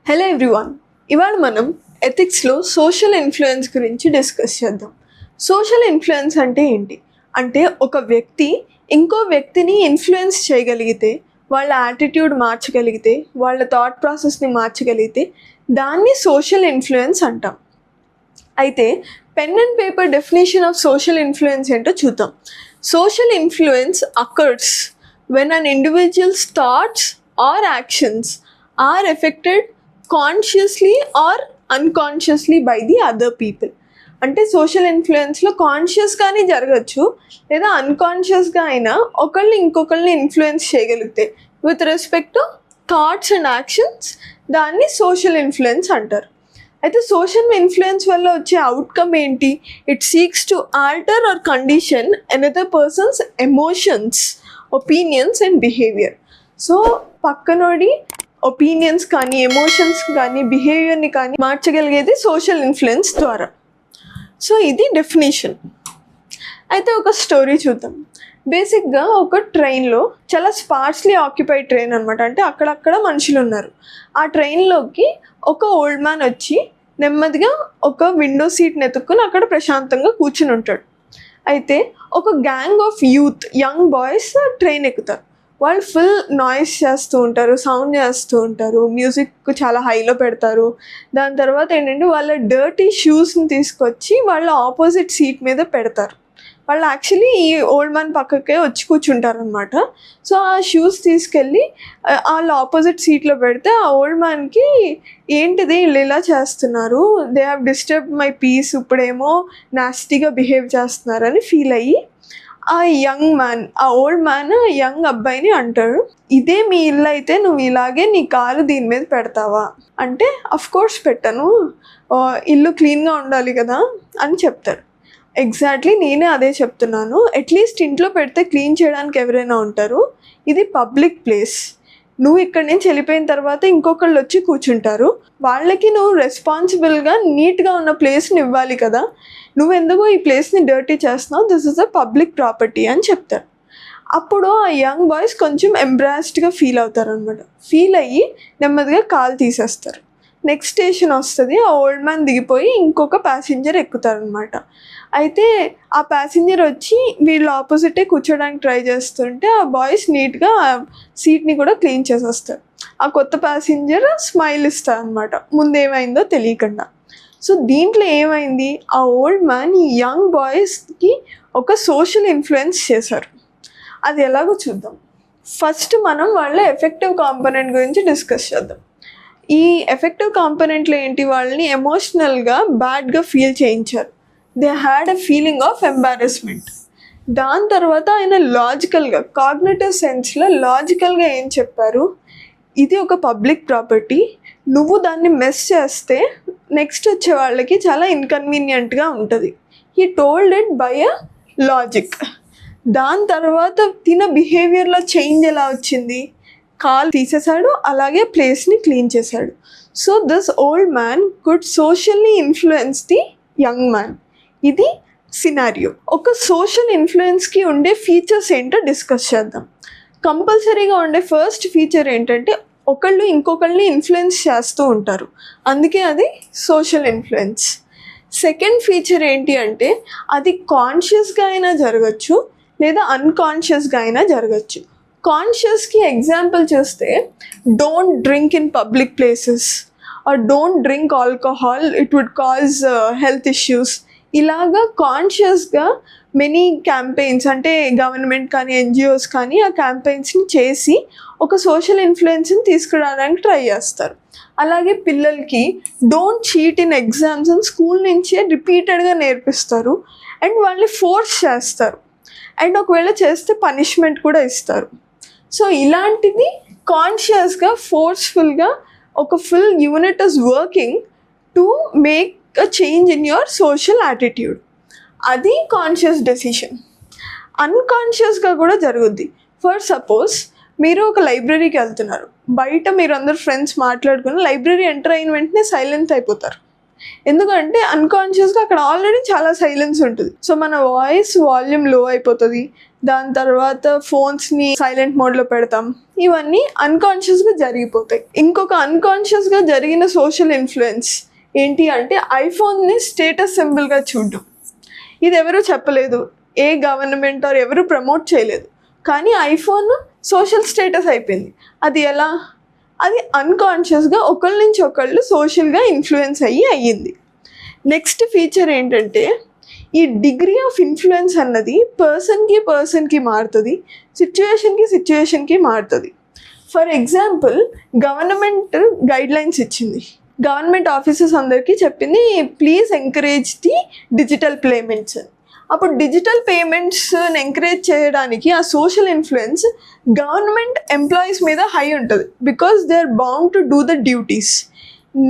Hello everyone, ఇవాళ మనం ఎథిక్స్లో social influence గురించి డిస్కస్ చేద్దాం. సోషల్ ఇన్ఫ్లుయెన్స్ అంటే ఏంటి అంటే ఒక వ్యక్తి ఇంకో వ్యక్తిని ఇన్ఫ్లుయెన్స్ చేయగలిగితే, వాళ్ళ యాటిట్యూడ్ మార్చగలిగితే, వాళ్ళ థాట్ ప్రాసెస్ని మార్చగలిగితే దాన్ని సోషల్ ఇన్ఫ్లుయెన్స్ అంటాం. అయితే pen and paper definition of social influence ఏంటో చూద్దాం. Social influence occurs when an individual's thoughts or actions are affected consciously or unconsciously by the other people. అంటే సోషల్ ఇన్ఫ్లుయెన్స్లో కాన్షియస్గానే జరగచ్చు లేదా అన్కాన్షియస్గా అయినా ఒకళ్ళు ఇంకొకళ్ళని ఇన్ఫ్లుయెన్స్ చేయగలిగితే with respect to thoughts and actions దాన్ని సోషల్ ఇన్ఫ్లుయెన్స్ అంటారు. అయితే సోషల్ ఇన్ఫ్లుయెన్స్ వల్ల వచ్చే అవుట్కమ్ ఏంటి? It seeks to alter or condition another person's emotions, opinions and behaviour. So పక్కనోడి ఒపీనియన్స్ కానీ ఎమోషన్స్ కానీ బిహేవియర్ని కానీ మార్చగలిగేది సోషల్ ఇన్ఫ్లుయెన్స్ ద్వారా. సో ఇది డెఫినేషన్. అయితే ఒక స్టోరీ చూద్దాం. బేసిక్గా ఒక ట్రైన్లో చాలా స్పార్స్లీ ఆక్యుపైడ్ ట్రైన్ అనమాట, అంటే అక్కడక్కడ మనుషులు ఉన్నారు. ఆ ట్రైన్లోకి ఒక ఓల్డ్ మ్యాన్ వచ్చి నెమ్మదిగా ఒక విండో సీట్ని ఎత్తుక్కుని అక్కడ ప్రశాంతంగా కూర్చుని ఉంటాడు. అయితే ఒక gang of youth, young boys train ఎక్కుతారు. వాళ్ళు ఫుల్ నాయిస్ చేస్తూ ఉంటారు, సౌండ్ చేస్తూ ఉంటారు, మ్యూజిక్ చాలా హైలో పెడతారు. దాని తర్వాత ఏంటంటే వాళ్ళ డర్టీ షూస్ని తీసుకొచ్చి వాళ్ళ ఆపోజిట్ సీట్ మీద పెడతారు. వాళ్ళు యాక్చువల్లీ ఈ ఓల్డ్ మ్యాన్ పక్కకే వచ్చి కూర్చుంటారు అనమాట. సో ఆ షూస్ తీసుకెళ్ళి వాళ్ళు ఆపోజిట్ సీట్లో పెడితే ఆ ఓల్డ్ మ్యాన్కి ఏంటిది వీళ్ళు ఇలా చేస్తున్నారు, they have disturb my peace, ఇప్పుడేమో నాస్టీగా బిహేవ్ చేస్తున్నారని ఫీల్ అయ్యి ఆ యంగ్ మ్యాన్, ఆ ఓల్డ్ మ్యాన్ యంగ్ అబ్బాయిని అంటాడు, ఇదే మీ ఇల్లు అయితే నువ్వు ఇలాగే నీ కాలు దీని మీద పెడతావా అంటే అఫ్ కోర్స్ పెట్టను, ఇల్లు క్లీన్గా ఉండాలి కదా అని చెప్తాడు. ఎగ్జాక్ట్లీ నేనే అదే చెప్తున్నాను, అట్లీస్ట్ ఇంట్లో పెడితే క్లీన్ చేయడానికి ఎవరైనా ఉంటారు, ఇది పబ్లిక్ ప్లేస్, నువ్వు ఇక్కడి నుంచి వెళ్ళిపోయిన తర్వాత ఇంకొకళ్ళు వచ్చి కూర్చుంటారు, వాళ్ళకి నువ్వు రెస్పాన్సిబుల్గా నీట్గా ఉన్న ప్లేస్ని ఇవ్వాలి కదా, నువ్వెందుకు ఈ ప్లేస్ని డర్టీ చేస్తున్నావు, this is a public property అని చెప్తారు. అప్పుడు ఆ యంగ్ బాయ్స్ కొంచెం ఎంబ్రాస్డ్గా ఫీల్ అవుతారు అనమాట. ఫీల్ అయ్యి నెమ్మదిగా కాలు తీసేస్తారు. నెక్స్ట్ స్టేషన్ వస్తుంది, ఆ ఓల్డ్ మ్యాన్ దిగిపోయి ఇంకొక ప్యాసింజర్ ఎక్కుతారనమాట. అయితే ఆ ప్యాసింజర్ వచ్చి వీళ్ళు ఆపోజిటే కూర్చోడానికి ట్రై చేస్తుంటే ఆ బాయ్స్ నీట్గా సీట్ని కూడా క్లీన్ చేసేస్తారు. ఆ కొత్త ప్యాసింజర్ స్మైల్ ఇస్తారు అనమాట, ముందేమైందో తెలియకుండా. సో దీంట్లో ఏమైంది, ఆ ఓల్డ్ మ్యాన్ ఈ యంగ్ బాయ్స్కి ఒక సోషల్ ఇన్ఫ్లుయెన్స్ చేశారు. అది ఎలాగో చూద్దాం. ఫస్ట్ మనం వాళ్ళ ఎఫెక్టివ్ కాంపోనెంట్ గురించి డిస్కస్ చేద్దాం. ఈ ఎఫెక్టివ్ కాంపోనెంట్లో ఏంటి, వాళ్ళని ఎమోషనల్గా బ్యాడ్గా ఫీల్ చేయించారు. They had a feeling of embarrassment. దాని తర్వాత ఆయన లాజికల్గా, కాగ్నిటివ్ సెన్స్లో లాజికల్గా ఏం చెప్పారు, ఇది ఒక పబ్లిక్ ప్రాపర్టీ, నువ్వు దాన్ని మెస్ చేస్తే నెక్స్ట్ వచ్చే వాళ్ళకి చాలా ఇన్కన్వీనియంట్గా ఉంటుంది. He told it by a logic. దాని తర్వాత తిన బిహేవియర్లో చేంజ్ ఎలా వచ్చింది, కాల్ తీసేశాడు, అలాగే ప్లేస్ని క్లీన్ చేశాడు. So this old man could socially influence the young man. ఇది సినారియో. ఒక సోషల్ ఇన్ఫ్లుయెన్స్కి ఉండే ఫీచర్స్ ఏంటో డిస్కస్ చేద్దాం. కంపల్సరీగా ఉండే ఫస్ట్ ఫీచర్ ఏంటంటే ఒకళ్ళు ఇంకొకళ్ళని ఇన్ఫ్లుయెన్స్ చేస్తూ ఉంటారు, అందుకే అది సోషల్ ఇన్ఫ్లుయెన్స్. సెకండ్ ఫీచర్ ఏంటి అంటే అది కాన్షియస్గా అయినా జరగచ్చు లేదా అన్కాన్షియస్గా అయినా జరగచ్చు. కాన్షియస్కి ఎగ్జాంపుల్ చూస్తే don't drink in public places or don't drink alcohol, it would cause health issues. ఇలాగా కాన్షియస్గా మెనీ క్యాంపెయిన్స్, అంటే గవర్నమెంట్ కానీ ఎన్జిఓస్ కానీ ఆ క్యాంపెయిన్స్ని చేసి ఒక సోషల్ ఇన్ఫ్లుయెన్స్ని తీసుకురావడానికి ట్రై చేస్తారు. అలాగే పిల్లలకి డోంట్ చీట్ ఇన్ ఎగ్జామ్స్ అని స్కూల్ నుంచే రిపీటెడ్గా నేర్పిస్తారు అండ్ వాళ్ళని ఫోర్స్ చేస్తారు, అండ్ ఒకవేళ చేస్తే పనిష్మెంట్ కూడా ఇస్తారు. సో ఇలాంటిది కాన్షియస్గా ఫోర్స్ఫుల్గా ఒక full unit is working to make a change in your social attitude. అది కాన్షియస్ డెసిషన్. అన్కాన్షియస్గా కూడా జరుగుద్ది. ఫర్ సపోజ్ మీరు ఒక లైబ్రరీకి వెళ్తున్నారు, బయట మీరు అందరు ఫ్రెండ్స్ మాట్లాడుకుని లైబ్రరీ ఎంటర్ అయిన వెంటనే సైలెంట్ అయిపోతారు. ఎందుకంటే అన్కాన్షియస్గా అక్కడ ఆల్రెడీ చాలా సైలెన్స్ ఉంటుంది. సో మన వాయిస్ వాల్యూమ్ లో అయిపోతుంది, దాని తర్వాత ఫోన్స్ని సైలెంట్ మోడ్లో పెడతాం. ఇవన్నీ అన్కాన్షియస్గా జరిగిపోతాయి. ఇంకొక అన్కాన్షియస్గా జరిగిన సోషల్ ఇన్ఫ్లుయెన్స్ ఏంటి అంటే ఐఫోన్ని స్టేటస్ సింబల్గా చూడడం. ఇది ఎవరు చెప్పలేదు, ఏ గవర్నమెంట్ ఆర్ ఎవరు ప్రమోట్ చేయలేదు, కానీ ఐఫోన్ సోషల్ స్టేటస్ అయిపోయింది. అది ఎలా? అది అన్కాన్షియస్గా ఒకళ్ళ నుంచి ఒకళ్ళు సోషల్గా ఇన్ఫ్లుయెన్స్ అయ్యింది. నెక్స్ట్ ఫీచర్ ఏంటంటే ఈ డిగ్రీ ఆఫ్ ఇన్ఫ్లుయెన్స్ అన్నది పర్సన్కి మారుతుంది, సిచ్యువేషన్కి మారుతుంది. ఫర్ ఎగ్జాంపుల్ గవర్నమెంట్ గైడ్లైన్స్ ఇచ్చింది, గవర్నమెంట్ ఆఫీసర్స్ అందరికీ చెప్పింది please encourage the digital payments అని. అప్పుడు డిజిటల్ పేమెంట్స్ని ఎంకరేజ్ చేయడానికి ఆ సోషల్ ఇన్ఫ్లుయెన్స్ గవర్నమెంట్ ఎంప్లాయీస్ మీద హై ఉంటుంది, because they are bound to do the duties.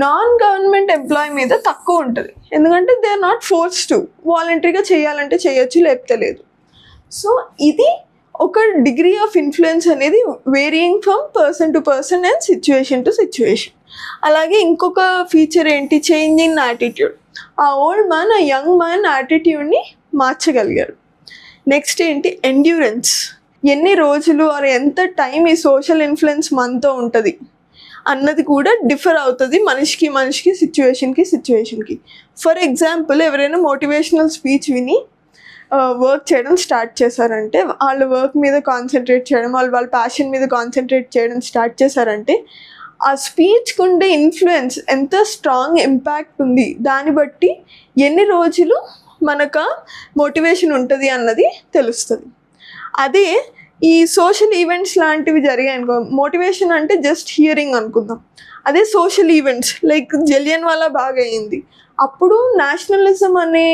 Non government employee మీద తక్కువ ఉంటుంది, ఎందుకంటే they are not force to, వాలంటరీగా చేయాలంటే చేయొచ్చు, లేకపోతే లేదు. సో ఇది ఒక డిగ్రీ ఆఫ్ ఇన్ఫ్లుయెన్స్ అనేది varying from person to person and situation to situation. అలాగే ఇంకొక ఫీచర్ ఏంటి, చేంజ్ ఇన్ యాటిట్యూడ్. ఆ ఓల్డ్ మ్యాన్ ఆ యంగ్ మ్యాన్ యాటిట్యూడ్ని మార్చగలిగారు. నెక్స్ట్ ఏంటి, ఎండ్యూరెన్స్. ఎన్ని రోజులు ఆర్ ఎంత టైం ఈ సోషల్ ఇన్ఫ్లుయెన్స్ మనతో ఉంటుంది అన్నది కూడా డిఫర్ అవుతుంది మనిషికి, సిచ్యువేషన్కి. ఫర్ ఎగ్జాంపుల్ ఎవరైనా మోటివేషనల్ స్పీచ్ విని వర్క్ చేయడం స్టార్ట్ చేశారంటే, వాళ్ళ వర్క్ మీద కాన్సన్ట్రేట్ చేయడం, వాళ్ళ ప్యాషన్ మీద కాన్సన్ట్రేట్ చేయడం స్టార్ట్ చేశారంటే ఆ స్పీచ్కి ఉండే ఇన్ఫ్లుయెన్స్ ఎంత స్ట్రాంగ్ ఇంపాక్ట్ ఉంది, దాన్ని బట్టి ఎన్ని రోజులు మనకు మోటివేషన్ ఉంటుంది అన్నది తెలుస్తుంది. అదే ఈ సోషల్ ఈవెంట్స్ లాంటివి జరిగాయి అనుకో, మోటివేషన్ అంటే జస్ట్ హియరింగ్ అనుకుందాం. అదే సోషల్ ఈవెంట్స్ లైక్ జలియన్వాలా బాగ్ అయింది, అప్పుడు నేషనలిజం అనే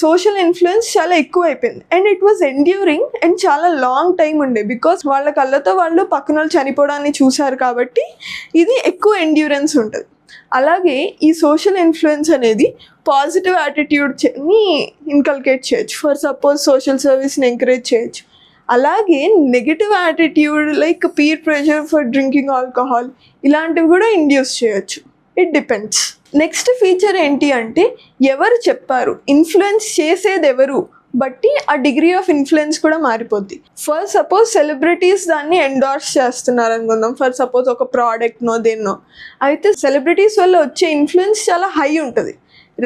సోషల్ ఇన్ఫ్లుయెన్స్ చాలా ఎక్కువ అయిపోయింది. And it was enduring and చాలా లాంగ్ టైం ఉండే, బికాస్ వాళ్ళ కళ్ళతో వాళ్ళు పక్కన వాళ్ళు చనిపోవడాన్ని చూశారు కాబట్టి ఇది ఎక్కువ ఎండ్యూరెన్స్ ఉంటుంది. అలాగే ఈ సోషల్ ఇన్ఫ్లుయెన్స్ అనేది పాజిటివ్ యాటిట్యూడ్ని ఇన్కల్కేట్ చేయొచ్చు. ఫర్ సపోజ్ సోషల్ సర్వీస్ని ఎంకరేజ్ చేయొచ్చు. అలాగే negative attitude like peer pressure for drinking alcohol ఇలాంటివి కూడా ఇండ్యూస్ చేయొచ్చు. It depends. నెక్స్ట్ ఫీచర్ ఏంటి అంటే ఎవరు చెప్పారు, ఇన్ఫ్లుయెన్స్ చేసేది ఎవరు బట్టి ఆ డిగ్రీ ఆఫ్ ఇన్ఫ్లుయెన్స్ కూడా మారిపోద్ది. ఫర్ సపోజ్ సెలబ్రిటీస్ దాన్ని ఎండార్స్ చేస్తున్నారు అనుకుందాం, ఫర్ సపోజ్ ఒక ప్రోడక్ట్నో దేన్నో, అయితే సెలబ్రిటీస్ వల్ల వచ్చే ఇన్ఫ్లుయెన్స్ చాలా హై ఉంటుంది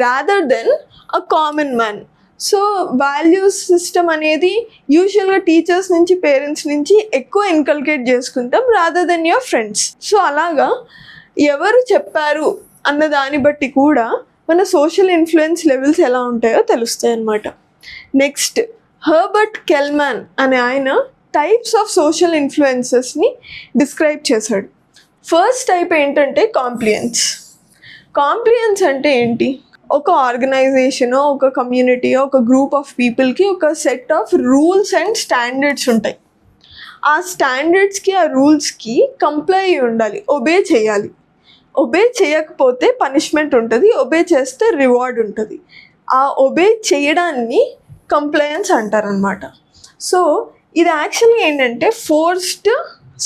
rather than a common man. So values system అనేది యూజువల్గా టీచర్స్ నుంచి పేరెంట్స్ నుంచి ఎక్కువ ఇన్కల్కేట్ చేసుకుంటాం rather than your friends. So అలాగా ఎవరు చెప్పారు అన్న దాన్ని బట్టి కూడా మన సోషల్ ఇన్ఫ్లుయెన్స్ లెవెల్స్ ఎలా ఉంటాయో తెలుస్తాయి అన్నమాట. నెక్స్ట్ హర్బర్ట్ కెల్మాన్ అనే ఆయన టైప్స్ ఆఫ్ సోషల్ ఇన్ఫ్లుయెన్సెస్ని డిస్క్రైబ్ చేశాడు. ఫస్ట్ టైప్ ఏంటంటే కాంప్లియన్స్. కాంప్లియన్స్ అంటే ఏంటి, ఒక ఆర్గనైజేషనో ఒక కమ్యూనిటీయో ఒక గ్రూప్ ఆఫ్ పీపుల్కి ఒక set of rules and standards ఉంటాయి. ఆ స్టాండర్డ్స్కి ఆ రూల్స్కి కంప్లై అయి ఉండాలి, ఒబే చేయాలి. ఒబే చేయకపోతే పనిష్మెంట్ ఉంటుంది, ఒబే చేస్తే రివార్డ్ ఉంటుంది. ఆ ఒబే చేయడాన్ని కంప్లయన్స్ అంటారనమాట. సో ఇది యాక్చువల్గా ఏంటంటే ఫోర్స్డ్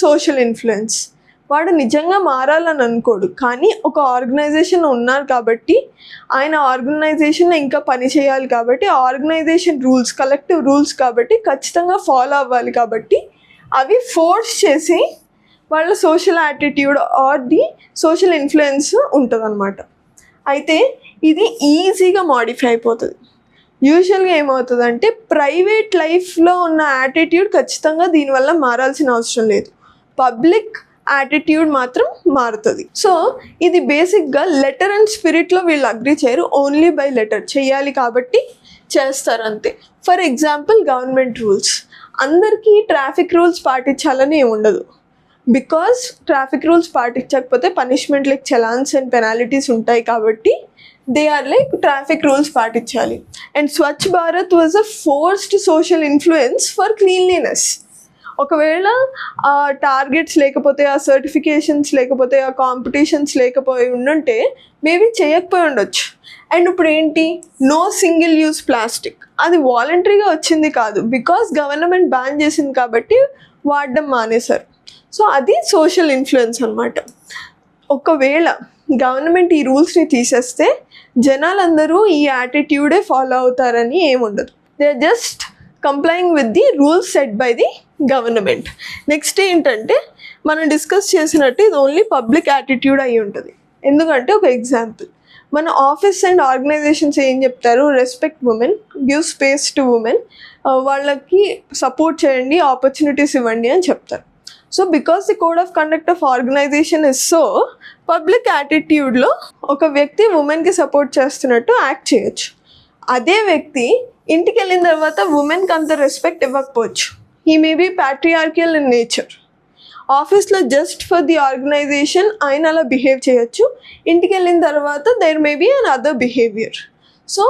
సోషల్ ఇన్ఫ్లుయెన్స్. వాడు నిజంగా మారాలని అనుకోడు, కానీ ఒక ఆర్గనైజేషన్ ఉన్నారు కాబట్టి ఆయన ఆర్గనైజేషన్లో ఇంకా పని చేయాలి కాబట్టి ఆ ఆర్గనైజేషన్ రూల్స్ కలెక్టివ్ రూల్స్ కాబట్టి ఖచ్చితంగా ఫాలో అవ్వాలి కాబట్టి అవి ఫోర్స్ చేసి వాళ్ళ social attitude or the social influence ఉంటుంది అనమాట. అయితే ఇది ఈజీగా మాడిఫై అయిపోతుంది. యూజువల్గా ఏమవుతుందంటే ప్రైవేట్ లైఫ్లో ఉన్న యాటిట్యూడ్ ఖచ్చితంగా దీనివల్ల మారాల్సిన అవసరం లేదు, పబ్లిక్ యాటిట్యూడ్ మాత్రం మారుతుంది. సో ఇది బేసిక్గా లెటర్ అండ్ స్పిరిట్లో వీళ్ళు అగ్రీ చేయరు, ఓన్లీ బై లెటర్ చేయాలి కాబట్టి చేస్తారు అంతే. ఫర్ ఎగ్జాంపుల్ గవర్నమెంట్ రూల్స్, అందరికీ ట్రాఫిక్ రూల్స్ పాటించాలని ఏమి ఉండదు, బికాస్ ట్రాఫిక్ రూల్స్ పాటించకపోతే punishment like challans and penalties ఉంటాయి కాబట్టి they are like traffic rules పాటించాలి. And Swachh Bharat was a forced social influence for cleanliness. ఒకవేళ ఆ టార్గెట్స్ లేకపోతే ఆ సర్టిఫికేషన్స్ లేకపోతే ఆ కాంపిటీషన్స్ లేకపోయి ఉండుంటే మేబీ చేయకపోయి ఉండొచ్చు. అండ్ ఇప్పుడు ఏంటి, నో సింగిల్ యూజ్ ప్లాస్టిక్, అది వాలంటరీగా వచ్చింది కాదు, బికాస్ గవర్నమెంట్ బ్యాన్ చేసింది కాబట్టి వాడడం మానేశారు. సో అది సోషల్ ఇన్ఫ్లుయెన్స్ అనమాట. ఒకవేళ గవర్నమెంట్ ఈ రూల్స్ని తీసేస్తే జనాలందరూ ఈ యాటిట్యూడే ఫాలో అవుతారని ఏముండదు. They are just complying with the rules set by the government. Next ఏంటంటే మనం డిస్కస్ చేసినట్టు ఇది ఓన్లీ పబ్లిక్ యాటిట్యూడ్ అయి ఉంటుంది. ఎందుకంటే ఒక ఎగ్జాంపుల్, మన ఆఫీస్ అండ్ ఆర్గనైజేషన్స్ ఏం చెప్తారు, respect women, give space to women, వాళ్ళకి సపోర్ట్ చేయండి, ఆపర్చునిటీస్ ఇవ్వండి అని చెప్తారు. So because the code of conduct of organisation is so, public యాటిట్యూడ్లో ఒక వ్యక్తి ఉమెన్కి సపోర్ట్ చేస్తున్నట్టు యాక్ట్ చేయొచ్చు. అదే వ్యక్తి ఇంటికి వెళ్ళిన తర్వాత ఉమెన్కి అంత రెస్పెక్ట్ ఇవ్వకపోవచ్చు. He may be patriarchal in nature. ఆఫీస్లో జస్ట్ ఫర్ ది ఆర్గనైజేషన్ ఆయన అలా బిహేవ్ చేయొచ్చు. ఇంటికి వెళ్ళిన తర్వాత there may be an other behaviour. So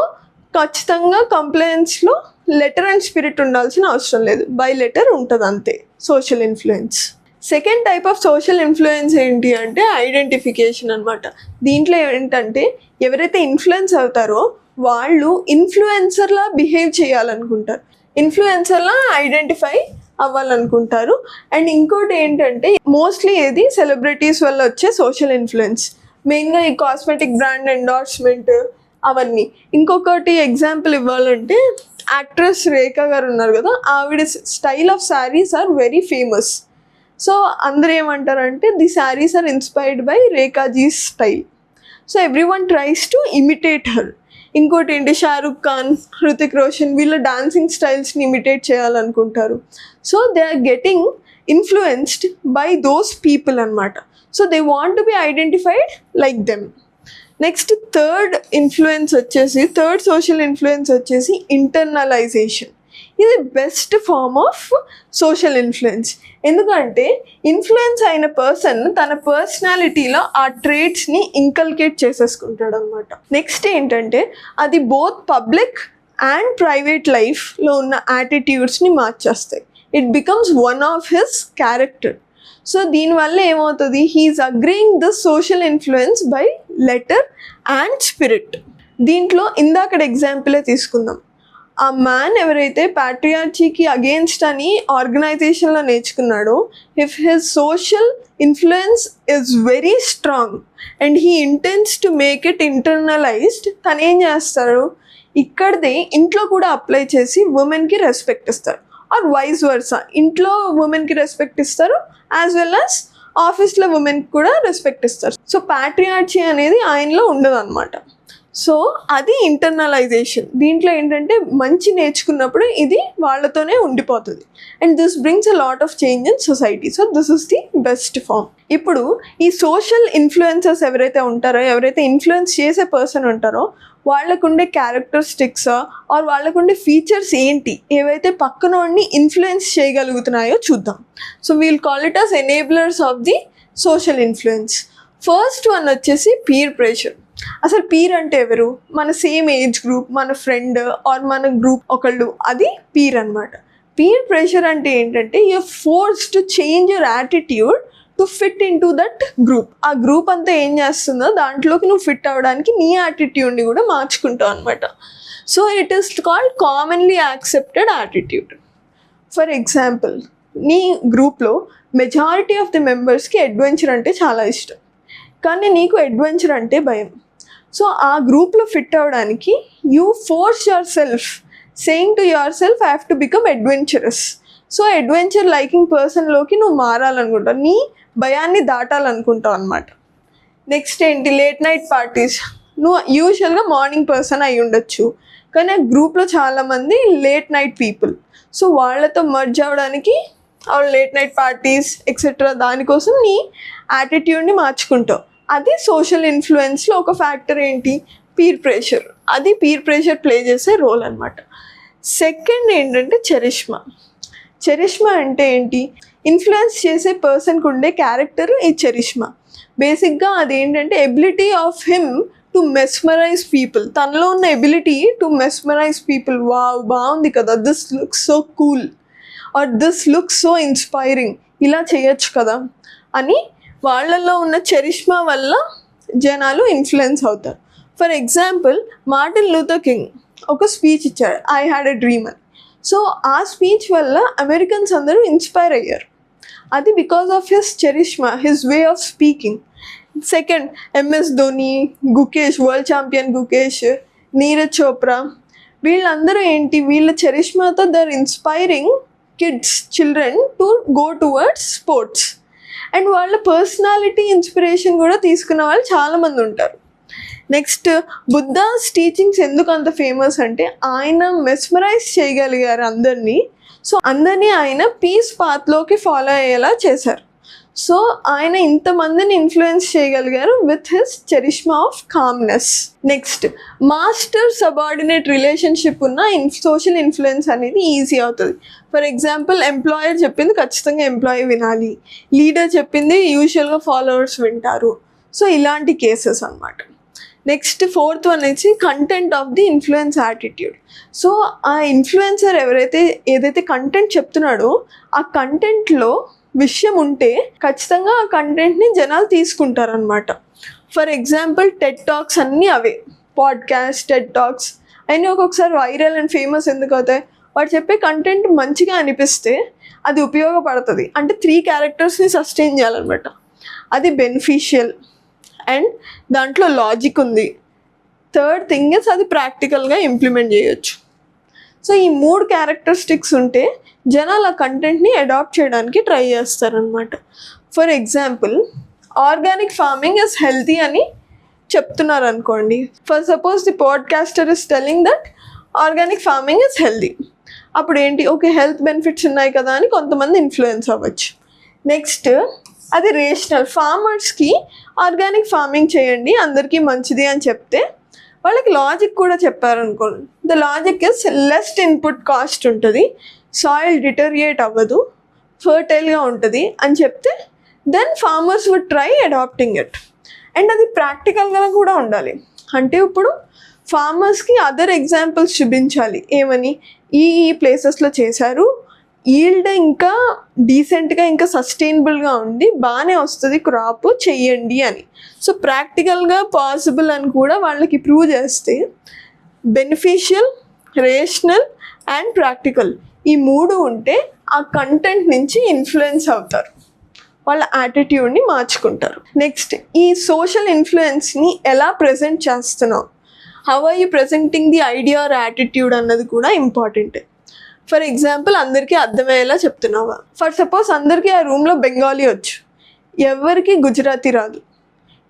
ఖచ్చితంగా కంప్లైంట్స్లో లెటర్ అండ్ స్పిరిట్ ఉండాల్సిన అవసరం లేదు, బై లెటర్ ఉంటుంది అంతే social influence. Second type of social influence ఏంటి అంటే ఐడెంటిఫికేషన్ అనమాట. దీంట్లో ఏంటంటే ఎవరైతే ఇన్ఫ్లుయెన్స్ అవుతారో వాళ్ళు ఇన్ఫ్లుయెన్సర్లా బిహేవ్ చేయాలనుకుంటారు, ఇన్ఫ్లుయెన్సర్లా ఐడెంటిఫై అవ్వాలనుకుంటారు. అండ్ ఇంకోటి ఏంటంటే మోస్ట్లీ ఏది సెలబ్రిటీస్ వల్ల వచ్చే సోషల్ ఇన్ఫ్లుయెన్స్, మెయిన్గా ఈ కాస్మెటిక్ బ్రాండ్ ఎండార్స్మెంట్ అవన్నీ. ఇంకొకటి ఎగ్జాంపుల్ ఇవ్వాలంటే యాక్ట్రెస్ రేఖా గారు ఉన్నారు కదా, ఆవిడ style of saris are very famous. So అందరూ ఏమంటారంటే the saris are inspired by Rekhaji style. So everyone tries to imitate her. ఇంకోటి ఏంటి, షారుఖ్ ఖాన్, హృతిక్ రోషన్ వీళ్ళ డాన్సింగ్ స్టైల్స్ని ఇమిటేట్ చేయాలనుకుంటారు. So they are getting influenced by those people అనమాట. So they want to be identified like them. Next third social influence వచ్చేసి internalisation. ఇది best form of social influence. ఎందుకంటే influence అయిన పర్సన్ తన పర్సనాలిటీలో ఆ ట్రేట్స్ని ఇంకల్కేట్ చేసేసుకుంటాడు అనమాట. నెక్స్ట్ ఏంటంటే అది బోత్ పబ్లిక్ అండ్ ప్రైవేట్ లైఫ్లో ఉన్న యాటిట్యూడ్స్ని మార్చేస్తాయి. It becomes one of his character. So దీనివల్ల ఏమవుతుంది, he is agreeing the social influence by letter and spirit. దీంట్లో ఇందాకడ ఎగ్జాంపులే తీసుకుందాం. ఆ మ్యాన్ ఎవరైతే ప్యాట్రియార్చీకి అగేన్స్ట్ అని ఆర్గనైజేషన్లో నేర్చుకున్నాడో, if his social influence is very strong and he intense to make it internalised, తను ఏం చేస్తారు, ఇక్కడిదే ఇంట్లో కూడా అప్లై చేసి ఉమెన్కి రెస్పెక్ట్ ఇస్తారు. ఆర్ వైస్ వర్సా, ఇంట్లో ఉమెన్కి రెస్పెక్ట్ ఇస్తారు యాజ్ వెల్ యాజ్ ఆఫీస్లో ఉమెన్కి కూడా రెస్పెక్ట్ ఇస్తారు. సో ప్యాట్రియార్చీ అనేది ఆయనలో ఉండదు అనమాట. సో అది ఇంటర్నలైజేషన్. దీంట్లో ఏంటంటే మంచి నేర్చుకున్నప్పుడు ఇది వాళ్ళతోనే ఉండిపోతుంది. And this brings a lot of change in society. So this is the best form. ఇప్పుడు ఈ సోషల్ ఇన్ఫ్లుయెన్సర్స్ ఎవరైతే ఉంటారో, ఎవరైతే ఇన్ఫ్లుయెన్స్ చేసే పర్సన్ ఉంటారో వాళ్ళకుండే క్యారెక్టరిస్టిక్స్ ఆర్ వాళ్ళకుండే ఫీచర్స్ ఏంటి, ఏవైతే పక్కనోడిని ఇన్ఫ్లుయెన్స్ చేయగలుగుతున్నాయో చూద్దాం. So we'll call it as enablers of the social influence. First one వచ్చేసి పీర్ ప్రెషర్. అసలు పీర్ అంటే ఎవరు, మన సేమ్ ఏజ్ గ్రూప్, మన ఫ్రెండ్ ఆర్ మన గ్రూప్ ఒకళ్ళు, అది పీర్ అనమాట. పీర్ ప్రెషర్ అంటే ఏంటంటే you are forced to change your attitude to fit in to that group. ఆ గ్రూప్ అంతా ఏం చేస్తుందో దాంట్లోకి నువ్వు ఫిట్ అవ్వడానికి నీ యాటిట్యూడ్ని కూడా మార్చుకుంటావు అనమాట. So it is called commonly accepted attitude. For example, నీ గ్రూప్లో మెజారిటీ ఆఫ్ ది మెంబర్స్కి అడ్వెంచర్ అంటే చాలా ఇష్టం, కానీ నీకు అడ్వెంచర్ అంటే భయం. సో ఆ గ్రూప్లో ఫిట్ అవ్వడానికి you force yourself saying to yourself I have to become adventurous. So adventure liking పర్సన్లోకి నువ్వు మారాలనుకుంటావు, నీ భయాన్ని దాటాలనుకుంటావు అనమాట. నెక్స్ట్ ఏంటి, లేట్ నైట్ పార్టీస్. నువ్వు యూజువల్గా మార్నింగ్ పర్సన్ అయి ఉండొచ్చు, కానీ ఆ గ్రూప్లో చాలామంది లేట్ నైట్ పీపుల్. సో వాళ్ళతో మర్జ్ అవ్వడానికి లేట్ నైట్ పార్టీస్ ఎక్సెట్రా దానికోసం నీ యాటిట్యూడ్ని మార్చుకుంటావు. అది సోషల్ ఇన్ఫ్లుయెన్స్లో ఒక ఫ్యాక్టర్ ఏంటి, పీర్ ప్రెషర్. అది పీర్ ప్రెషర్ ప్లే చేసే రోల్ అనమాట. సెకండ్ ఏంటంటే చరిష్మా. చరిష్మా అంటే ఏంటి, ఇన్ఫ్లుయెన్స్ చేసే పర్సన్కి ఉండే క్యారెక్టర్ ఈ చరిష్మా. బేసిక్గా అదేంటంటే ability of him to mesmerize people. తనలో ఉన్న ability to mesmerize people. Wow, బాగుంది కదా, this looks so cool or this looks so inspiring, ఇలా చేయొచ్చు కదా అని వాళ్ళల్లో ఉన్న చరిష్మా వల్ల జనాలు ఇన్ఫ్లుయెన్స్ అవుతారు. For example, Martin Luther King ఒక స్పీచ్ ఇచ్చాడు, ఐ హ్యాడ్ ఎ డ్రీమ్ అని. సో ఆ స్పీచ్ వల్ల అమెరికన్స్ అందరూ ఇన్స్పైర్ అయ్యారు. అది because of his charisma, his way of speaking. Second, M S Dhoni, Gukesh, world champion Gukesh, Neeraj Chopra, వీళ్ళందరూ ఏంటి, వీళ్ళ చరిష్మాతో they're inspiring kids, children to go towards sports. And వాళ్ళ పర్సనాలిటీ ఇన్స్పిరేషన్ కూడా తీసుకున్న వాళ్ళు చాలామంది ఉంటారు. నెక్స్ట్, బుద్ధాస్ టీచింగ్స్ ఎందుకు అంత ఫేమస్ అంటే ఆయన మెస్మరైజ్ చేయగలిగారు అందరినీ. సో అందరినీ ఆయన పీస్ పాత్లోకి ఫాలో అయ్యేలా చేశారు. సో ఆయన ఇంతమందిని ఇన్ఫ్లుయెన్స్ చేయగలిగారు with his charisma of calmness. Next, master subordinate relationship ఉన్న సోషల్ ఇన్ఫ్లుయెన్స్ అనేది ఈజీ అవుతుంది. ఫర్ ఎగ్జాంపుల్, ఎంప్లాయర్ చెప్పింది ఖచ్చితంగా ఎంప్లాయీ వినాలి, లీడర్ చెప్పింది యూజువల్గా ఫాలోవర్స్ వింటారు. సో ఇలాంటి కేసెస్ అన్నమాట. నెక్స్ట్, ఫోర్త్ వన్ వచ్చి content of the influence attitude. So ఆ ఇన్ఫ్లుయెన్సర్ ఏదైతే కంటెంట్ చెప్తున్నాడో ఆ కంటెంట్లో విషయం ఉంటే ఖచ్చితంగా ఆ కంటెంట్ని జనాలు తీసుకుంటారనమాట. ఫర్ ఎగ్జాంపుల్, టెడ్ టాక్స్ అన్నీ అవే, పాడ్కాస్ట్, టెడ్ టాక్స్ అన్నీ ఒక్కొక్కసారి వైరల్ అండ్ ఫేమస్ ఎందుకు అవుతాయి? వాడు చెప్పే కంటెంట్ మంచిగా అనిపిస్తే అది ఉపయోగపడుతుంది. అంటే 3 క్యారెక్టర్స్ని సస్టైన్ చేయాలన్నమాట. అది బెనిఫిషియల్ అండ్ దాంట్లో లాజిక్ ఉంది. థర్డ్ థింగ్ ఇస్ అది ప్రాక్టికల్గా ఇంప్లిమెంట్ చేయొచ్చు. సో ఈ 3 క్యారెక్టరిస్టిక్స్ ఉంటే జనాలు ఆ కంటెంట్ని అడాప్ట్ చేయడానికి ట్రై చేస్తారనమాట. For example, organic farming is healthy అని చెప్తున్నారు అనుకోండి. For suppose the podcaster is telling that organic farming is healthy. అప్పుడు ఏంటి, ఓకే హెల్త్ బెనిఫిట్స్ ఉన్నాయి కదా అని కొంతమంది ఇన్ఫ్లుయెన్స్ అవ్వచ్చు. నెక్స్ట్, అది రేషనల్. ఫార్మర్స్కి ఆర్గానిక్ ఫార్మింగ్ చేయండి అందరికీ మంచిది అని చెప్తే వాళ్ళకి లాజిక్ కూడా చెప్పారనుకోండి. The logic is less input cost ఉంటుంది, సాయిల్ డిటరియేట్ అవ్వదు, ఫర్టైల్గా ఉంటుంది అని చెప్తే then farmers would try adapting it. అండ్ అది ప్రాక్టికల్గా కూడా ఉండాలి. అంటే ఇప్పుడు ఫార్మర్స్కి అదర్ ఎగ్జాంపుల్స్ చూపించాలి. ఏమని, ఈ ప్లేసెస్లో చేశారు, ఈల్డ్ ఇంకా డీసెంట్గా ఇంకా సస్టైనబుల్గా ఉండి బాగానే వస్తుంది క్రాప్, చెయ్యండి అని. సో ప్రాక్టికల్గా పాసిబుల్ అని కూడా వాళ్ళకి ప్రూవ్ చేస్తే బెనిఫిషియల్, రేషనల్ అండ్ ప్రాక్టికల్ ఈ 3 ఉంటే ఆ కంటెంట్ నుంచి ఇన్ఫ్లుయెన్స్ అవుతారు, వాళ్ళ యాటిట్యూడ్ని మార్చుకుంటారు. నెక్స్ట్, ఈ సోషల్ ఇన్ఫ్లుయెన్స్ని ఎలా ప్రజెంట్ చేస్తున్నావు, how are you presenting the idea or attitude అన్నది కూడా ఇంపార్టెంట్. ఫర్ ఎగ్జాంపుల్, అందరికీ అర్థమయ్యేలా చెప్తున్నావా? ఫర్ సపోజ్ అందరికీ ఆ రూమ్లో బెంగాలీ వచ్చు, ఎవరికి గుజరాతీ రాదు,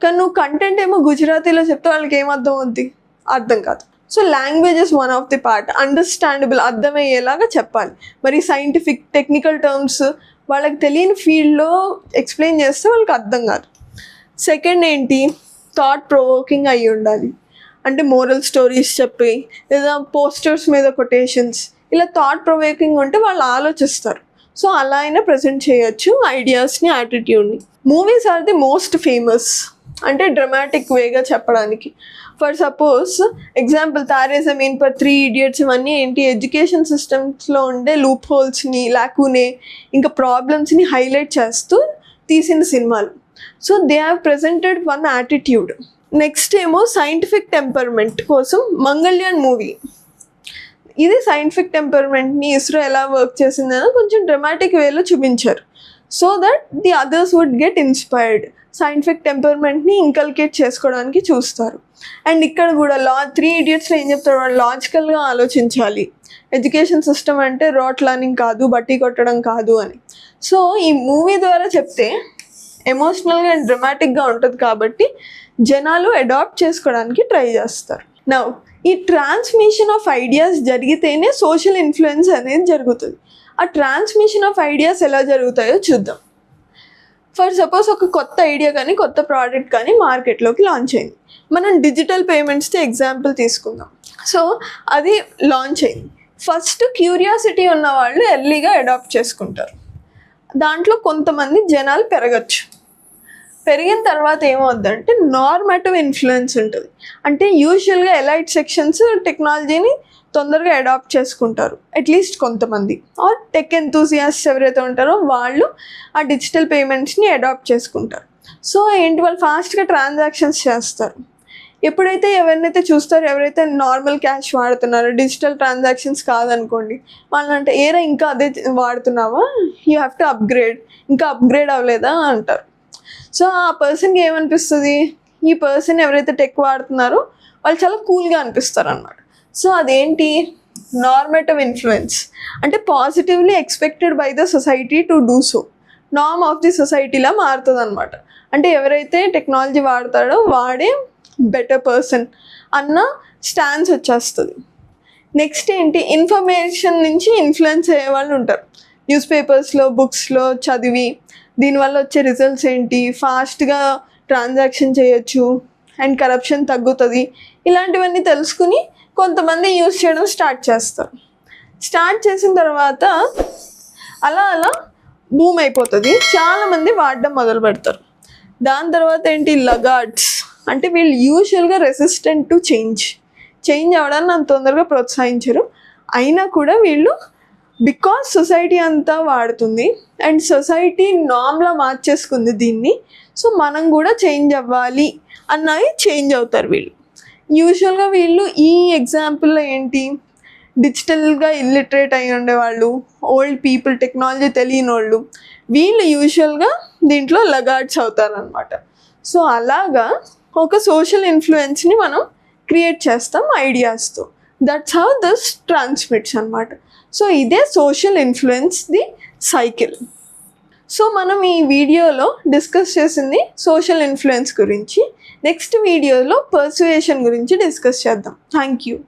కానీ నువ్వు కంటెంట్ ఏమో గుజరాతీలో చెప్తే వాళ్ళకి ఏం అర్థం అవుద్ది? అర్థం కాదు. So language is one of the part. Understandable, అర్థమయ్యేలాగా చెప్పాలి. మరి సైంటిఫిక్ టెక్నికల్ టర్మ్స్ వాళ్ళకి తెలియని ఫీల్డ్లో ఎక్స్ప్లెయిన్ చేస్తే వాళ్ళకి అర్థం కాదు. సెకండ్ ఏంటి, థాట్ ప్రొవోకింగ్ అయ్యి ఉండాలి. అంటే మోరల్ స్టోరీస్ చెప్పి లేదా పోస్టర్స్ మీద కొటేషన్స్ ఇలా థాట్ ప్రొవోకింగ్ ఉంటే వాళ్ళు ఆలోచిస్తారు. సో అలా అయినా ప్రజెంట్ చేయొచ్చు ఐడియాస్ని, యాటిట్యూడ్ని. Movies are the most famous అంటే డ్రమాటిక్ వేగా చెప్పడానికి. For suppose example, Taare Zameen Par, 3 idiots ఇవన్నీ ఏంటి, ఎడ్యుకేషన్ సిస్టమ్స్లో ఉండే లూప్ హోల్స్ని, లాకూనే ఇంకా ప్రాబ్లమ్స్ని హైలైట్ చేస్తూ తీసిన సినిమాలు. So they have presented one attitude. Next ఏమో సైంటిఫిక్ టెంపర్మెంట్ కోసం మంగళ్యాన్ మూవీ. ఇది సైంటిఫిక్ టెంపర్మెంట్ని ఇస్రో ఎలా వర్క్ చేసిందని కొంచెం డ్రమాటిక్ వేలో చూపించారు. So that the others would get inspired, scientific టెంపర్మెంట్ని ఇంకల్కేట్ చేసుకోవడానికి చూస్తారు. అండ్ ఇక్కడ కూడా 3 ఇడియట్స్లో ఏం చెప్తారు, వాళ్ళు లాజికల్గా ఆలోచించాలి, ఎడ్యుకేషన్ సిస్టమ్ అంటే రాట్ లర్నింగ్ కాదు, బట్టి కొట్టడం కాదు అని. సో ఈ మూవీ ద్వారా చెప్తే ఎమోషనల్గా అండ్ డ్రమాటిక్గా ఉంటుంది కాబట్టి జనాలు అడాప్ట్ చేసుకోవడానికి ట్రై చేస్తారు. నౌ ఈ ట్రాన్స్మిషన్ ఆఫ్ ఐడియాస్ జరిగితేనే సోషల్ ఇన్ఫ్లుయెన్స్ అనేది జరుగుతుంది. ఆ ట్రాన్స్మిషన్ ఆఫ్ ఐడియాస్ ఎలా జరుగుతాయో చూద్దాం. ఫర్ సపోజ్ ఒక కొత్త ఐడియా కానీ కొత్త ప్రోడక్ట్ కానీ మార్కెట్లోకి లాంచ్ అయింది. మనం డిజిటల్ పేమెంట్స్తో ఎగ్జాంపుల్ తీసుకుందాం. సో అది లాంచ్ అయింది. ఫస్ట్ క్యూరియాసిటీ ఉన్న వాళ్ళు ఎర్లీగా అడాప్ట్ చేసుకుంటారు. దాంట్లో కొంతమంది జనాలు పెరగచ్చు. పెరిగిన తర్వాత ఏమవుద్దంటే నార్మేటివ్ ఇన్ఫ్లుయెన్స్ ఉంటుంది. అంటే యూజువల్గా ఎలైట్ సెక్షన్స్ టెక్నాలజీని తొందరగా అడాప్ట్ చేసుకుంటారు, అట్లీస్ట్ కొంతమంది. ఆర్ టెక్ ఎంతూసియాస్ట్స్ ఎవరైతే ఉంటారో వాళ్ళు ఆ డిజిటల్ పేమెంట్స్ని అడాప్ట్ చేసుకుంటారు. సో ఏంటి, వాళ్ళు ఫాస్ట్గా ట్రాన్సాక్షన్స్ చేస్తారు. ఎప్పుడైతే ఎవరినైతే చూస్తారో, ఎవరైతే నార్మల్ క్యాష్ వాడుతున్నారో, డిజిటల్ ట్రాన్సాక్షన్స్ కాదనుకోండి, వాళ్ళంటే ఏరా ఇంకా అదే వాడుతున్నావా, యూ హ్యావ్ టు అప్గ్రేడ్, ఇంకా అప్గ్రేడ్ అవ్వలేదా అంటారు. సో ఆ పర్సన్కి ఏమనిపిస్తుంది, ఈ పర్సన్ ఎవరైతే టెక్ వాడుతున్నారో వాళ్ళు చాలా కూల్గా అనిపిస్తారు అన్నమాట. సో అదేంటి, నార్మేటివ్ ఇన్ఫ్లుయెన్స్, అంటే positively expected by the society to do so, norm of the సొసైటీలా మారుతుంది అనమాట. అంటే ఎవరైతే టెక్నాలజీ వాడతాడో వాడే బెటర్ పర్సన్ అన్న స్టాన్స్ వచ్చేస్తుంది. నెక్స్ట్ ఏంటి, ఇన్ఫర్మేషన్ నుంచి ఇన్ఫ్లుయెన్స్ అయ్యే వాళ్ళు ఉంటారు. న్యూస్ పేపర్స్లో, బుక్స్లో చదివి దీనివల్ల వచ్చే రిజల్ట్స్ ఏంటి, ఫాస్ట్గా ట్రాన్సాక్షన్ చేయొచ్చు అండ్ కరప్షన్ తగ్గుతుంది, ఇలాంటివన్నీ తెలుసుకుని కొంతమంది యూజ్ చేయడం స్టార్ట్ చేస్తారు. స్టార్ట్ చేసిన తర్వాత అలా అలా బూమ్ అయిపోతుంది, చాలామంది వాడడం మొదలు పెడతారు. దాని తర్వాత ఏంటి, లగార్డ్స్, అంటే వీళ్ళు యూజువల్గా రెసిస్టెంట్ టు చేంజ్ అవ్వడాన్ని అంత తొందరగా ప్రోత్సహించరు. అయినా కూడా వీళ్ళు బికాస్ సొసైటీ అంతా వాడుతుంది అండ్ సొసైటీ నార్మ్లా మార్చేసుకుంది దీన్ని, సో మనం కూడా చేంజ్ అవ్వాలి అన్నవి చేంజ్ అవుతారు వీళ్ళు. యూజువల్గా వీళ్ళు ఈ ఎగ్జాంపుల్లో ఏంటి, డిజిటల్గా ఇల్లిటరేట్ అయి ఉండేవాళ్ళు, ఓల్డ్ పీపుల్, టెక్నాలజీ తెలియని వాళ్ళు, వీళ్ళు యూజువల్గా దీంట్లో లగార్డ్స్ అవుతారనమాట. సో అలాగా ఒక సోషల్ ఇన్ఫ్లుయెన్స్ని మనం క్రియేట్ చేస్తాం ఐడియాస్తో. దట్స్ హౌ దిస్ ట్రాన్స్మిట్స్ అనమాట. సో ఇదే social influence the cycle. So మనం ఈ వీడియోలో డిస్కస్ చేసింది సోషల్ ఇన్ఫ్లుయెన్స్ గురించి. నెక్స్ట్ వీడియోలో పర్సుయేషన్ గురించి డిస్కస్ చేద్దాం. Thank you.